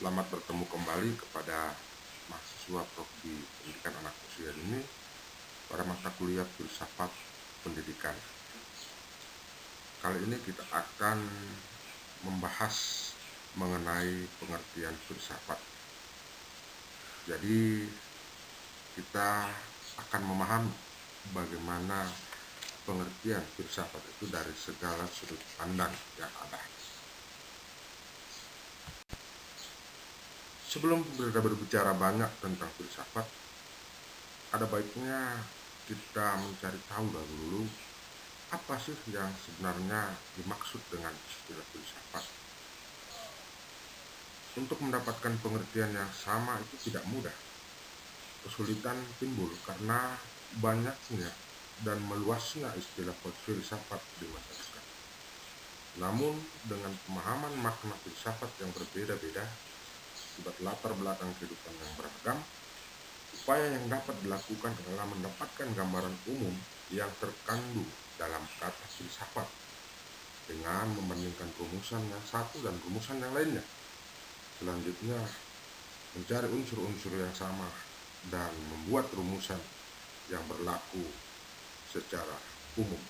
Selamat bertemu kembali kepada mahasiswa Prodi Pendidikan Anak Usia Dini pada mata kuliah Filsafat Pendidikan. Kali ini kita akan membahas mengenai pengertian filsafat. Jadi kita akan memahami bagaimana pengertian filsafat itu dari segala sudut pandang yang ada. Sebelum kita berbicara banyak tentang filsafat, ada baiknya kita mencari tahu dulu apa sih yang sebenarnya dimaksud dengan istilah filsafat. Untuk mendapatkan pengertian yang sama itu tidak mudah. Kesulitan timbul karena banyaknya dan meluasnya istilah filsafat di masyarakat. Namun dengan pemahaman makna filsafat yang berbeda-beda, akibat latar belakang kehidupan yang beragam, upaya yang dapat dilakukan adalah mendapatkan gambaran umum yang terkandung dalam kata filsafat dengan membandingkan rumusan yang satu dan rumusan yang lainnya. Selanjutnya, mencari unsur-unsur yang sama dan membuat rumusan yang berlaku secara umum.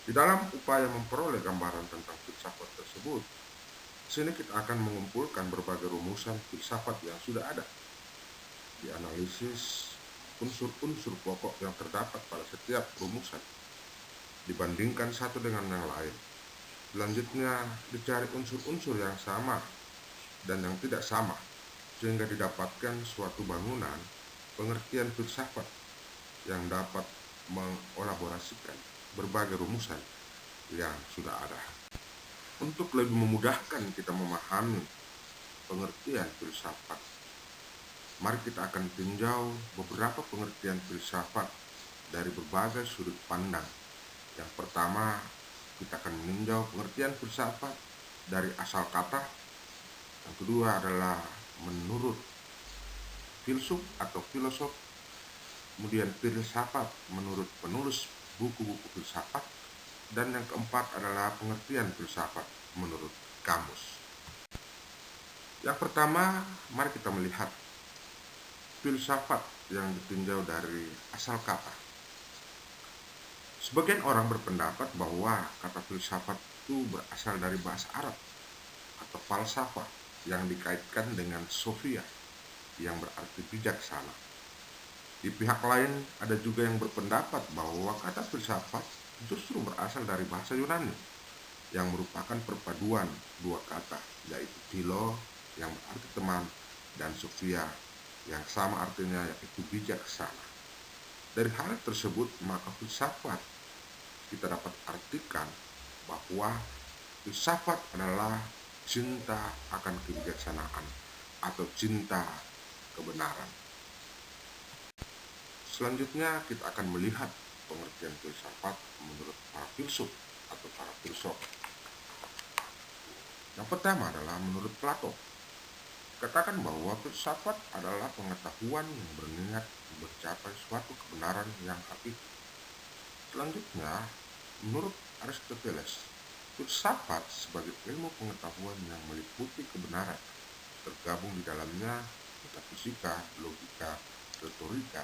Di dalam upaya memperoleh gambaran tentang filsafat tersebut, sini kita akan mengumpulkan berbagai rumusan filsafat yang sudah ada, dianalisis unsur-unsur pokok yang terdapat pada setiap rumusan, dibandingkan satu dengan yang lain. Selanjutnya, dicari unsur-unsur yang sama dan yang tidak sama, sehingga didapatkan suatu bangunan pengertian filsafat yang dapat mengolaborasikan berbagai rumusan yang sudah ada. Untuk lebih memudahkan kita memahami pengertian filsafat, mari kita akan tinjau beberapa pengertian filsafat dari berbagai sudut pandang. Yang pertama, kita akan meninjau pengertian filsafat dari asal kata. Yang kedua adalah menurut filsuf atau filosof. Kemudian filsafat menurut penulis buku-buku filsafat. Dan yang keempat adalah pengertian filsafat menurut kamus. Yang pertama, mari kita melihat filsafat yang ditinjau dari asal kata. Sebagian orang berpendapat bahwa kata filsafat itu berasal dari bahasa Arab atau falsafah yang dikaitkan dengan Sophia yang berarti bijaksana. Di pihak lain ada juga yang berpendapat bahwa kata filsafat justru berasal dari bahasa Yunani yang merupakan perpaduan dua kata, yaitu philo yang berarti teman dan Sophia yang sama artinya yaitu bijaksana. Dari hal tersebut maka filsafat kita dapat artikan bahwa filsafat adalah cinta akan kebijaksanaan atau cinta kebenaran. Selanjutnya kita akan melihat pengertian filsafat menurut para filsuf atau para filsuf. Yang pertama adalah menurut Plato. Katakan bahwa filsafat adalah pengetahuan yang berniat mencapai suatu kebenaran yang hakiki. Selanjutnya, menurut Aristoteles, filsafat sebagai ilmu pengetahuan yang meliputi kebenaran, tergabung di dalamnya metafisika, logika, retorika,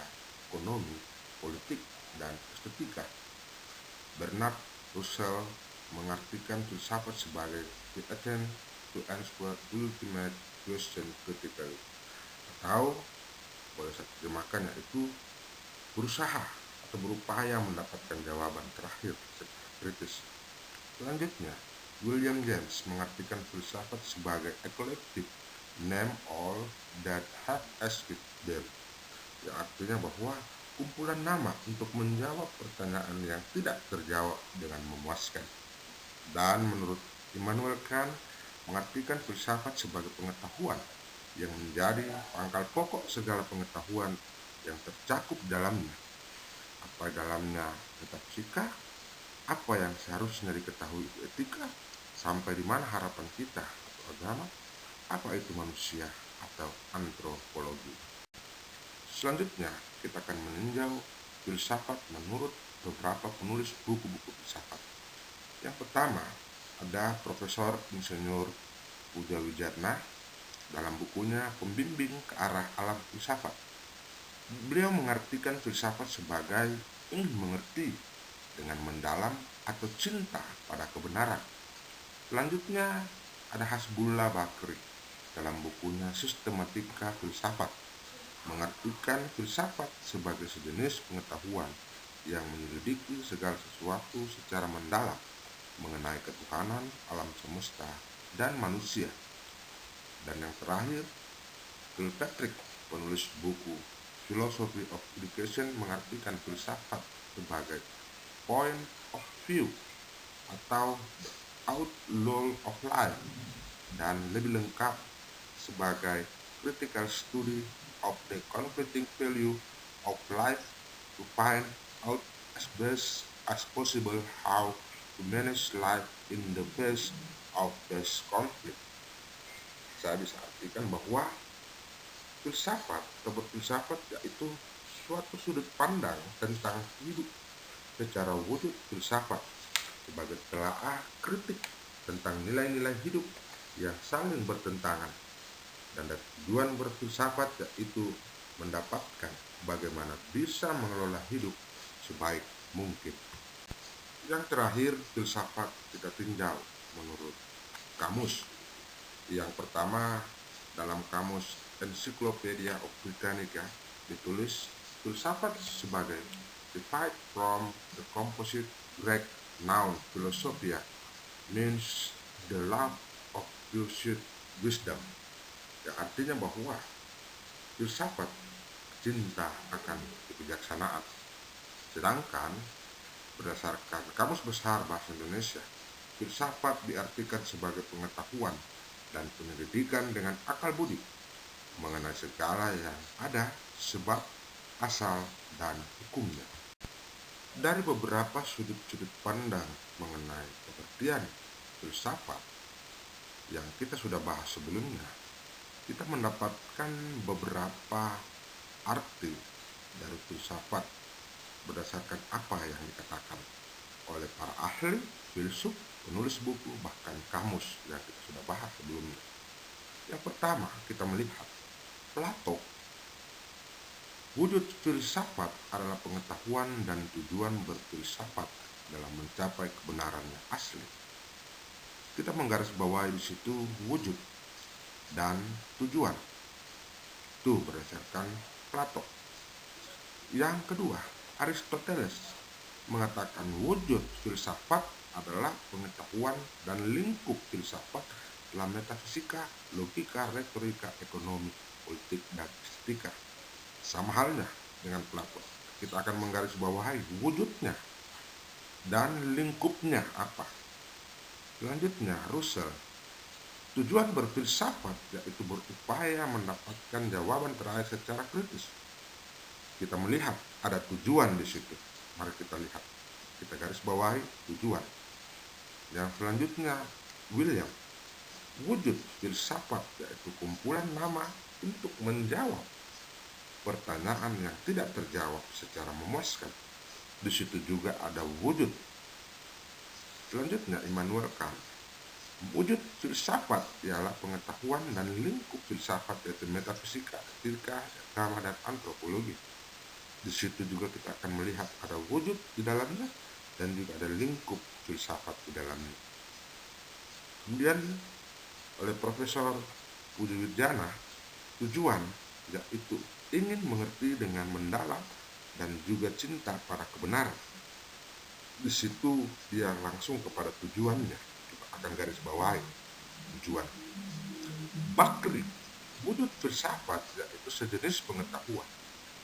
ekonomi, politik, dan estetika. Bernard Russell mengartikan filsafat sebagai the attempt to answer ultimate question critically, atau boleh saya terjemahkan yaitu berusaha atau berupaya mendapatkan jawaban terakhir secara kritis. Selanjutnya, William James mengartikan filsafat sebagai a collective name all that have asked them, yang artinya bahwa kumpulan nama untuk menjawab pertanyaan yang tidak terjawab dengan memuaskan. Dan menurut Immanuel Kant mengartikan filsafat sebagai pengetahuan yang menjadi pangkal pokok segala pengetahuan yang tercakup dalamnya. Apa dalamnya metafisika, apa yang seharusnya diketahui itu etika, sampai di mana harapan kita atau agama, apa itu manusia atau antropologi. Selanjutnya, kita akan meninjau filsafat menurut beberapa penulis buku-buku filsafat. Yang pertama, ada Profesor Insinyur Puja Wijatna dalam bukunya Pembimbing ke Arah Alam Filsafat. Beliau mengartikan filsafat sebagai ingin mengerti dengan mendalam atau cinta pada kebenaran. Selanjutnya ada Hasbullah Bakri dalam bukunya Sistematika Filsafat, mengartikan filsafat sebagai sejenis pengetahuan yang menyelidiki segala sesuatu secara mendalam mengenai ketuhanan, alam semesta, dan manusia. Dan yang terakhir, Kilpatrick, penulis buku Philosophy of Education, mengartikan filsafat sebagai point of view atau the outlook of life, dan lebih lengkap sebagai critical study of the conflicting value of life to find out as best as possible how to manage life in the face of this conflict. Saya bisa artikan bahwa filsafat atau berfilsafat yaitu suatu sudut pandang tentang hidup secara wujud. Filsafat sebagai telaah kritik tentang nilai-nilai hidup yang saling bertentangan, dan tujuan berfilsafat yaitu mendapatkan bagaimana bisa mengelola hidup sebaik mungkin. Yang terakhir, filsafat tidak tinjau menurut kamus. Yang pertama, dalam kamus Encyclopedia of Britannica ditulis filsafat sebagai derived from the composite Greek noun philosophia, means the love of pursuit wisdom, yang artinya bahwa filsafat cinta akan kebijaksanaan. Sedangkan berdasarkan Kamus Besar Bahasa Indonesia, filsafat diartikan sebagai pengetahuan dan penyelidikan dengan akal budi mengenai segala yang ada, sebab, asal, dan hukumnya. Dari beberapa sudut-sudut pandang mengenai pengertian filsafat yang kita sudah bahas sebelumnya, kita mendapatkan beberapa arti dari filsafat berdasarkan apa yang dikatakan oleh para ahli, filsuf, penulis buku, bahkan kamus yang kita sudah bahas sebelumnya. Yang pertama, kita melihat Plato. Wujud filsafat adalah pengetahuan dan tujuan berfilsafat dalam mencapai kebenaran yang asli. Kita menggarisbawahi di situ wujud dan tujuan. Itu berdasarkan Plato. Yang kedua, Aristoteles mengatakan wujud filsafat adalah pengetahuan dan lingkup filsafat dalam metafisika, logika, retorika, ekonomi, politik, dan estetika. Sama halnya dengan Plato, kita akan menggarisbawahi wujudnya dan lingkupnya apa. Selanjutnya, Russell, tujuan berfilsafat yaitu berupaya mendapatkan jawaban terakhir secara kritis. Kita melihat ada tujuan di situ. Mari kita lihat, kita garis bawahi tujuan. Yang selanjutnya, William, wujud filsafat yaitu kumpulan nama untuk menjawab pertanyaan yang tidak terjawab secara memuaskan. Di situ juga ada wujud. Selanjutnya, Immanuel Kant, wujud filsafat ialah pengetahuan dan lingkup filsafat yaitu metafisika, etika, agama, dan antropologi. Di situ juga kita akan melihat ada wujud di dalamnya dan juga ada lingkup filsafat di dalamnya. Kemudian oleh Profesor Budi Wirjana, tujuan yaitu ingin mengerti dengan mendalam dan juga cinta pada kebenaran. Di situ dia langsung kepada tujuannya. Kita akan garis bawahi tujuan. Bakri, wujud filsafat yaitu sejenis pengetahuan.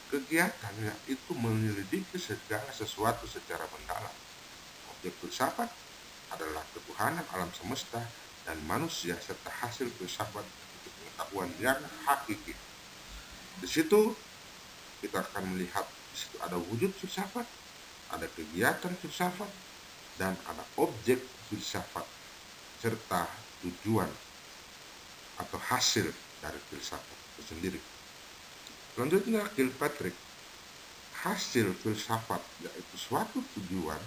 Kegiatannya itu menyelidiki segala sesuatu secara mendalam. Objek filsafat adalah ketuhanan alam semesta dan manusia serta hasil filsafat itu pengetahuan yang hakiki. Di situ kita akan melihat di situ ada wujud filsafat, ada kegiatan filsafat, dan ada objek filsafat serta tujuan atau hasil dari filsafat itu sendiri. Selanjutnya, Kilpatrick, hasil filsafat yaitu suatu tujuan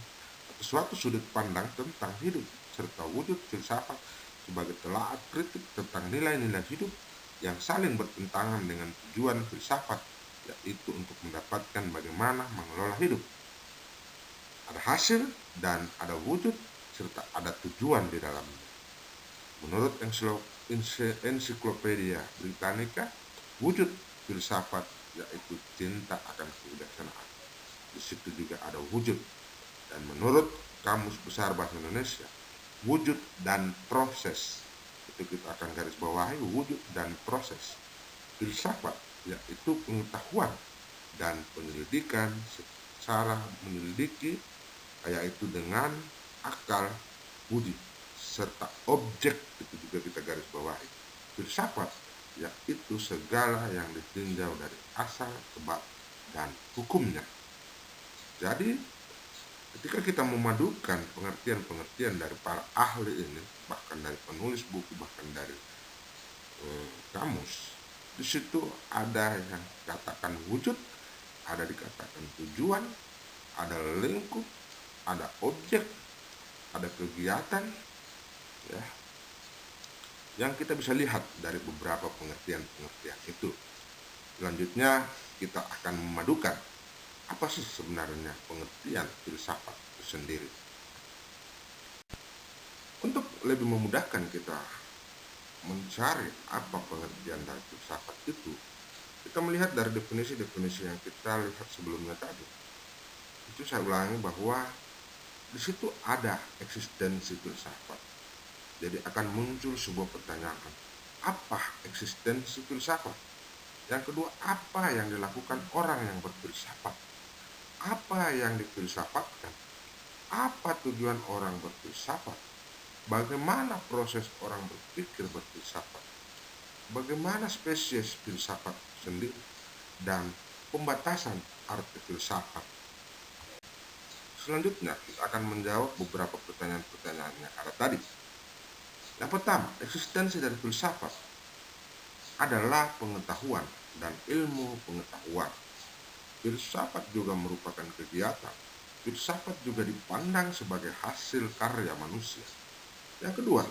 atau suatu sudut pandang tentang hidup serta wujud filsafat sebagai telaah kritik tentang nilai-nilai hidup yang saling bertentangan dengan tujuan filsafat, yaitu untuk mendapatkan bagaimana mengelola hidup. Ada hasil dan ada wujud, serta ada tujuan di dalamnya. Menurut Ensiklopedia Britannica, wujud filsafat yaitu cinta akan kebijaksanaan. Di situ juga ada wujud. Dan menurut Kamus Besar Bahasa Indonesia, wujud dan proses, itu kita akan garis bawahi wujud dan proses. Filsafat yaitu pengetahuan dan penyelidikan secara menyelidiki, yaitu dengan akal, budi, serta objek, itu juga kita garis bawahi. Filsafat yaitu segala yang ditinjau dari asal, sebab, dan hukumnya. Jadi ketika kita memadukan pengertian-pengertian dari para ahli ini, bahkan dari penulis buku, bahkan dari kamus, di situ ada yang dikatakan wujud, ada dikatakan tujuan, ada lingkup, ada objek, ada kegiatan, ya, yang kita bisa lihat dari beberapa pengertian-pengertian itu. Selanjutnya kita akan memadukan apa sih sebenarnya pengertian filsafat itu sendiri. Untuk lebih memudahkan kita mencari apa pengertian dari filsafat itu, kita melihat dari definisi-definisi yang kita lihat sebelumnya tadi. Itu saya ulangi bahwa di situ ada eksistensi filsafat. Jadi akan muncul sebuah pertanyaan, apa eksistensi filsafat? Yang kedua, apa yang dilakukan orang yang berfilsafat? Apa yang difilsafatkan? Apa tujuan orang berfilsafat? Bagaimana proses orang berpikir berfilsafat? Bagaimana spesies filsafat sendiri? Dan pembatasan arti filsafat. Selanjutnya kita akan menjawab beberapa pertanyaan-pertanyaan yang ada tadi. Yang pertama, eksistensi dari filsafat adalah pengetahuan dan ilmu pengetahuan. Filsafat juga merupakan kegiatan. Filsafat juga dipandang sebagai hasil karya manusia. Yang kedua,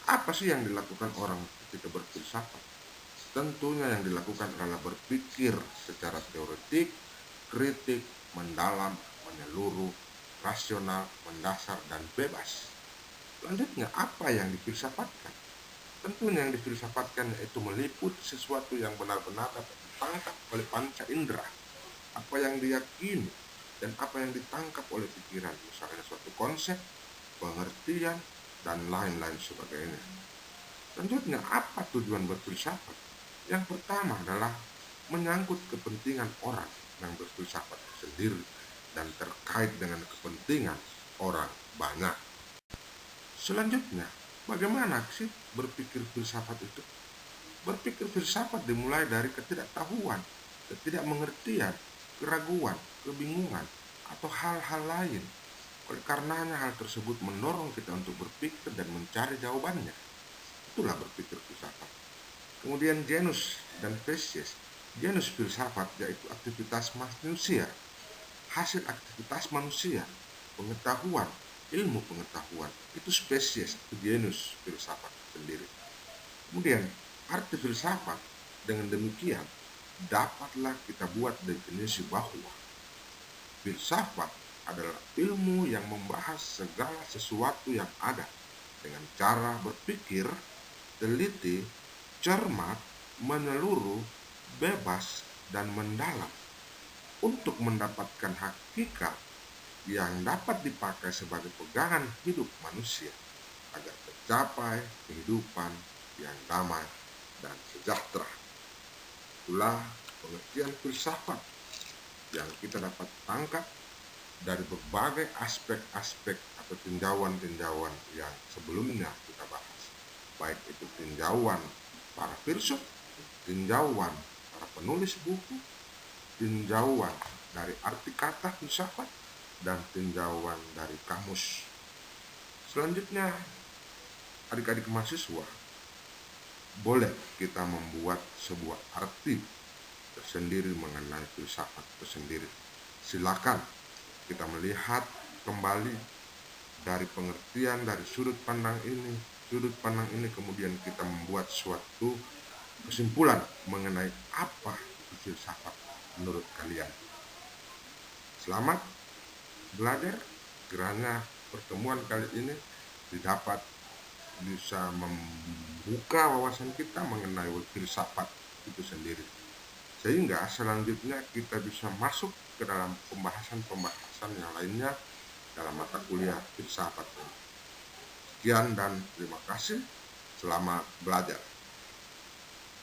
apa sih yang dilakukan orang ketika berfilsafat? Tentunya yang dilakukan adalah berpikir secara teoretik, kritik, mendalam, menyeluruh, rasional, mendasar, dan bebas. Selanjutnya, apa yang difilsafatkan? Tentunya yang difilsafatkan yaitu meliput sesuatu yang benar-benar dapat ditangkap oleh panca indera. Apa yang diyakini dan apa yang ditangkap oleh pikiran, misalnya suatu konsep, pengertian, dan lain-lain sebagainya. Selanjutnya, apa tujuan berfilsafat? Yang pertama adalah menyangkut kepentingan orang yang berfilsafat sendiri dan terkait dengan kepentingan orang banyak. Selanjutnya, bagaimana sih berpikir filsafat itu? Berpikir filsafat dimulai dari ketidaktahuan, ketidakmengertian, keraguan, kebingungan, atau hal-hal lain. Oleh karenanya hal tersebut mendorong kita untuk berpikir dan mencari jawabannya. Itulah berpikir filsafat. Kemudian genus dan spesies. Genus filsafat yaitu aktivitas manusia, hasil aktivitas manusia, pengetahuan, ilmu pengetahuan. Itu spesies, itu genus filsafat sendiri. Kemudian arti filsafat, dengan demikian dapatlah kita buat definisi bahwa filsafat adalah ilmu yang membahas segala sesuatu yang ada dengan cara berpikir teliti, cermat, menyeluruh, bebas, dan mendalam untuk mendapatkan hakikat yang dapat dipakai sebagai pegangan hidup manusia agar tercapai kehidupan yang damai dan sejahtera. Itulah pengertian filsafat yang kita dapat tangkap dari berbagai aspek-aspek atau tinjauan-tinjauan yang sebelumnya kita bahas. Baik itu tinjauan para filsuf, tinjauan para penulis buku, tinjauan dari arti kata filsafat, dan tinjauan dari kamus. Selanjutnya, adik-adik mahasiswa, boleh kita membuat sebuah arti tersendiri mengenai filsafat tersendiri. Silakan kita melihat kembali dari pengertian dari sudut pandang ini, kemudian kita membuat suatu kesimpulan mengenai apa itu filsafat menurut kalian. Selamat belajar, kiranya pertemuan kali ini didapat bisa membuka wawasan kita mengenai filsafat itu sendiri, sehingga selanjutnya kita bisa masuk ke dalam pembahasan-pembahasan yang lainnya dalam mata kuliah filsafat. Sekian dan terima kasih. Selamat belajar.